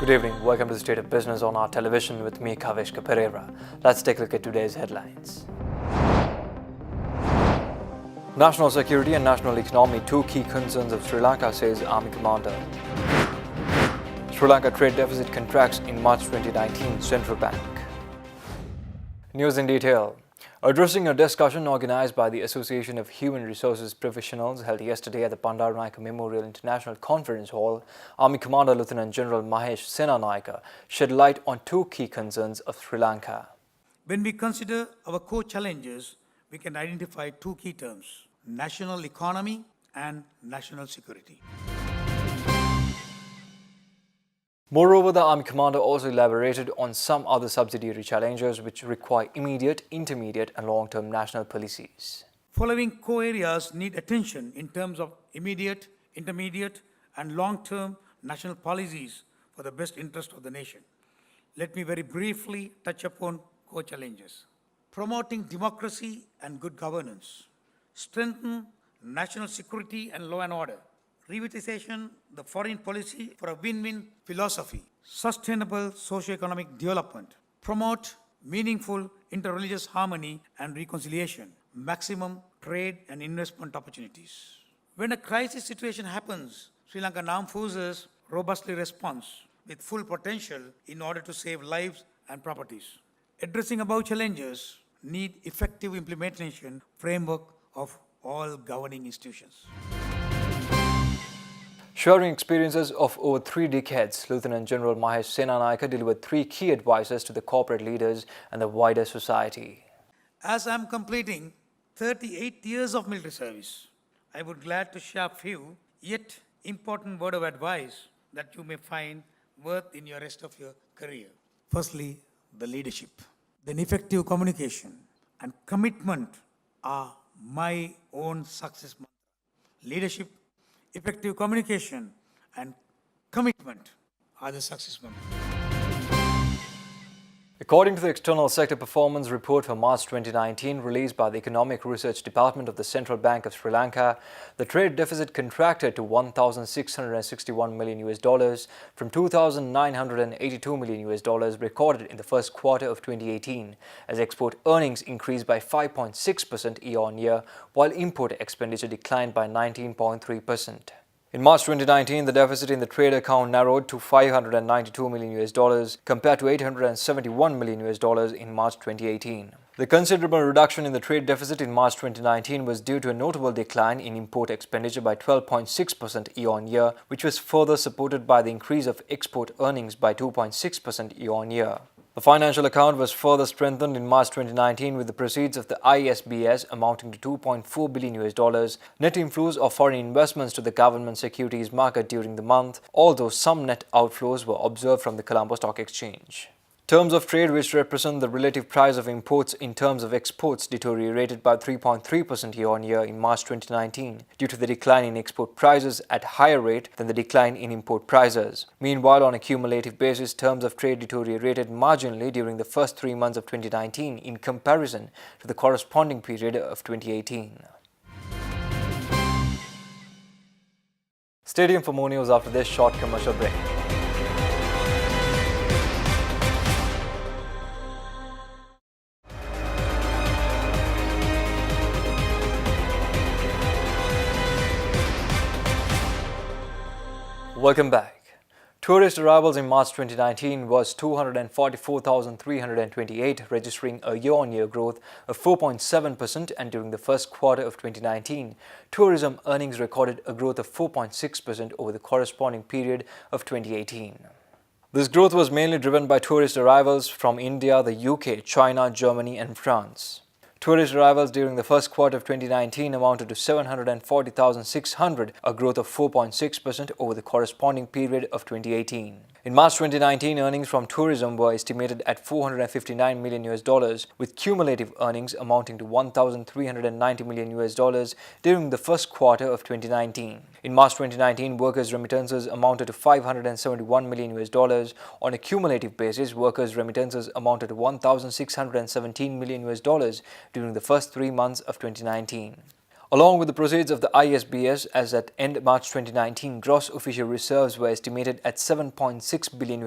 Good evening. Welcome to the State of Business on our television with me, Kaveshka Pereira. Let's take a look at today's headlines. National security and national economy, two key concerns of Sri Lanka, says Army Commander. Sri Lanka trade deficit contracts in March 2019, Central Bank. News in detail. Addressing a discussion organized by the Association of Human Resources Professionals held yesterday at the Bandaranaike Memorial International Conference Hall, Army Commander Lieutenant General Mahesh Senanayake shed light on two key concerns of Sri Lanka. When we consider our core challenges, we can identify two key terms: national economy and national security. Moreover, the Army Commander also elaborated on some other subsidiary challenges which require immediate, intermediate and long-term national policies. Following core areas need attention in terms of immediate, intermediate and long-term national policies for the best interest of the nation. Let me very briefly touch upon core challenges. Promoting democracy and good governance. Strengthen national security and law and order. Revitalization the foreign policy for a win-win philosophy. Sustainable socio-economic development. Promote meaningful interreligious harmony and reconciliation. Maximum trade and investment opportunities. When a crisis situation happens, Sri Lankan Armed Forces robustly responds with full potential in order to save lives and properties. Addressing above challenges need effective implementation framework of all governing institutions. Sharing experiences of over 3 decades, Lieutenant General Mahesh Senanayake delivered 3 key advices to the corporate leaders and the wider society. As I am completing 38 years of military service, I would glad to share a few yet important word of advice that you may find worth in your rest of your career. Firstly, the leadership. Then effective communication and commitment are my own success mantra. Leadership, effective communication and commitment are the success mantra. According to the External Sector Performance Report for March 2019 released by the Economic Research Department of the Central Bank of Sri Lanka, the trade deficit contracted to $1,661 million from $2,982 million recorded in the first quarter of 2018, as export earnings increased by 5.6% year-on-year, while import expenditure declined by 19.3%. In March 2019, the deficit in the trade account narrowed to $592 million compared to $871 million in March 2018. The considerable reduction in the trade deficit in March 2019 was due to a notable decline in import expenditure by 12.6% year-on-year, which was further supported by the increase of export earnings by 2.6% year-on-year. The financial account was further strengthened in March 2019 with the proceeds of the ISBS amounting to $2.4 billion, net inflows of foreign investments to the government securities market during the month, although some net outflows were observed from the Colombo Stock Exchange. Terms of trade, which represent the relative price of imports in terms of exports, deteriorated by 3.3% year-on-year in March 2019 due to the decline in export prices at higher rate than the decline in import prices. Meanwhile, on a cumulative basis, terms of trade deteriorated marginally during the first 3 months of 2019 in comparison to the corresponding period of 2018. Stay tuned for more news after this short commercial break. Welcome back. Tourist arrivals in March 2019 was 244,328, registering a year-on-year growth of 4.7%, and during the first quarter of 2019, tourism earnings recorded a growth of 4.6% over the corresponding period of 2018. This growth was mainly driven by tourist arrivals from India, the UK, China, Germany and France. Tourist arrivals during the first quarter of 2019 amounted to 740,600, a growth of 4.6% over the corresponding period of 2018. In March 2019, earnings from tourism were estimated at $459 million, with cumulative earnings amounting to $1,390 million during the first quarter of 2019. In March 2019, workers' remittances amounted to $571 million. On a cumulative basis, workers' remittances amounted to $1,617 million during the first 3 months of 2019. Along with the proceeds of the ISBS, as at end March 2019, gross official reserves were estimated at $7.6 billion,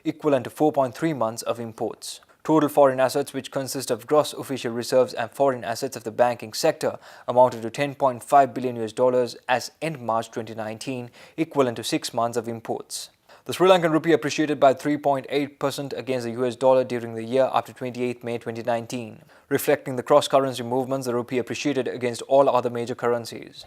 equivalent to 4.3 months of imports. Total foreign assets, which consist of gross official reserves and foreign assets of the banking sector, amounted to $10.5 billion as end March 2019, equivalent to 6 months of imports. The Sri Lankan rupee appreciated by 3.8% against the US dollar during the year up to 28 May 2019. Reflecting the cross-currency movements, the rupee appreciated against all other major currencies.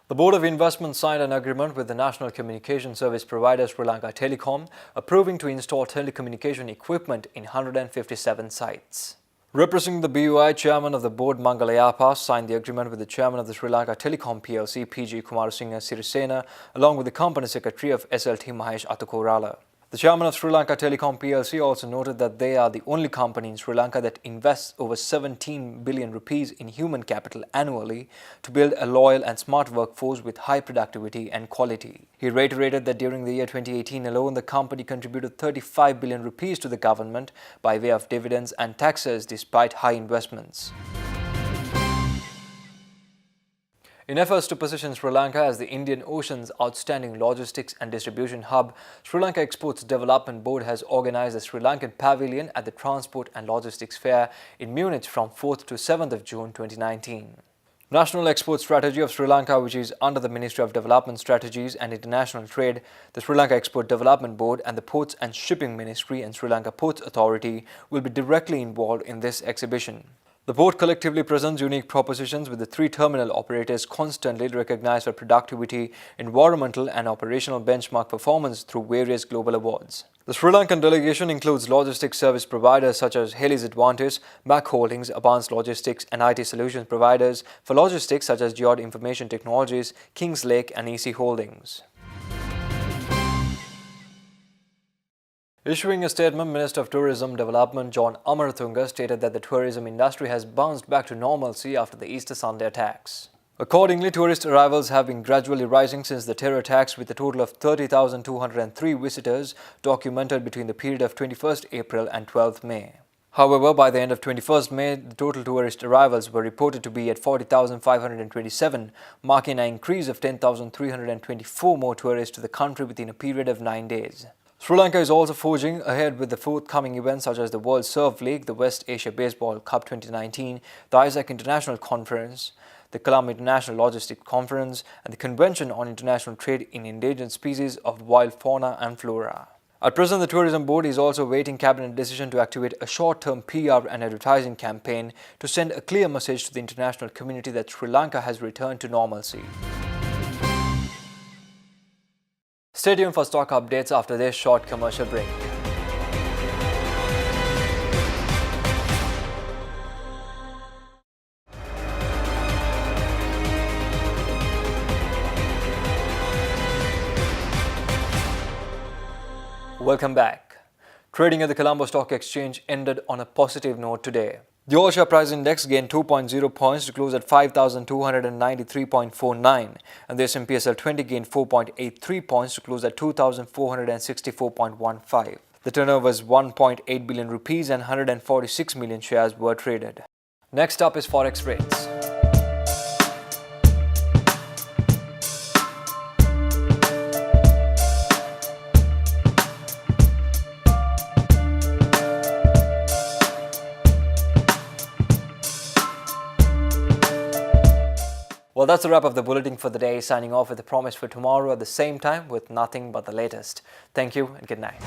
The Board of Investment signed an agreement with the national communication service provider Sri Lanka Telecom, approving to install telecommunication equipment in 157 sites. Representing the BUI, Chairman of the Board Mangalayapa signed the agreement with the Chairman of the Sri Lanka Telecom PLC, PG Kumarasinghe Sirisena, along with the Company Secretary of SLT Mahesh Atukorala. The Chairman of Sri Lanka Telecom PLC also noted that they are the only company in Sri Lanka that invests over 17 billion rupees in human capital annually to build a loyal and smart workforce with high productivity and quality. He reiterated that during the year 2018 alone, the company contributed 35 billion rupees to the government by way of dividends and taxes despite high investments. In efforts to position Sri Lanka as the Indian Ocean's outstanding logistics and distribution hub, Sri Lanka Exports Development Board has organized the Sri Lankan Pavilion at the Transport and Logistics Fair in Munich from 4th to 7th of June 2019. National Export Strategy of Sri Lanka, which is under the Ministry of Development Strategies and International Trade, the Sri Lanka Export Development Board and the Ports and Shipping Ministry and Sri Lanka Ports Authority will be directly involved in this exhibition. The board collectively presents unique propositions with the three terminal operators constantly recognized for productivity, environmental and operational benchmark performance through various global awards. The Sri Lankan delegation includes logistics service providers such as Heli's Advantage, Mac Holdings, Advanced Logistics and IT solutions providers for logistics such as Geode Information Technologies, Kings Lake and EC Holdings. Issuing a statement, Minister of Tourism Development John Amarathunga stated that the tourism industry has bounced back to normalcy after the Easter Sunday attacks. Accordingly, tourist arrivals have been gradually rising since the terror attacks, with a total of 30,203 visitors documented between the period of 21st April and 12th May. However, by the end of 21st May, the total tourist arrivals were reported to be at 40,527, marking an increase of 10,324 more tourists to the country within a period of 9 days. Sri Lanka is also forging ahead with the forthcoming events such as the World Surf League, the West Asia Baseball Cup 2019, the Isaac International Conference, the Colombo International Logistics Conference, and the Convention on International Trade in Endangered Species of Wild Fauna and Flora. At present, the Tourism Board is also awaiting Cabinet decision to activate a short-term PR and advertising campaign to send a clear message to the international community that Sri Lanka has returned to normalcy. Stay tuned for stock updates after this short commercial break. Welcome back. Trading at the Colombo Stock Exchange ended on a positive note today. The All-Share Price Index gained 2.0 points to close at 5,293.49 and the S&P/SL 20 gained 4.83 points to close at 2,464.15. The turnover was 1.8 billion rupees and 146 million shares were traded. Next up is Forex rates. Well, that's a wrap of the bulletin for the day, signing off with a promise for tomorrow at the same time with nothing but the latest. Thank you and good night.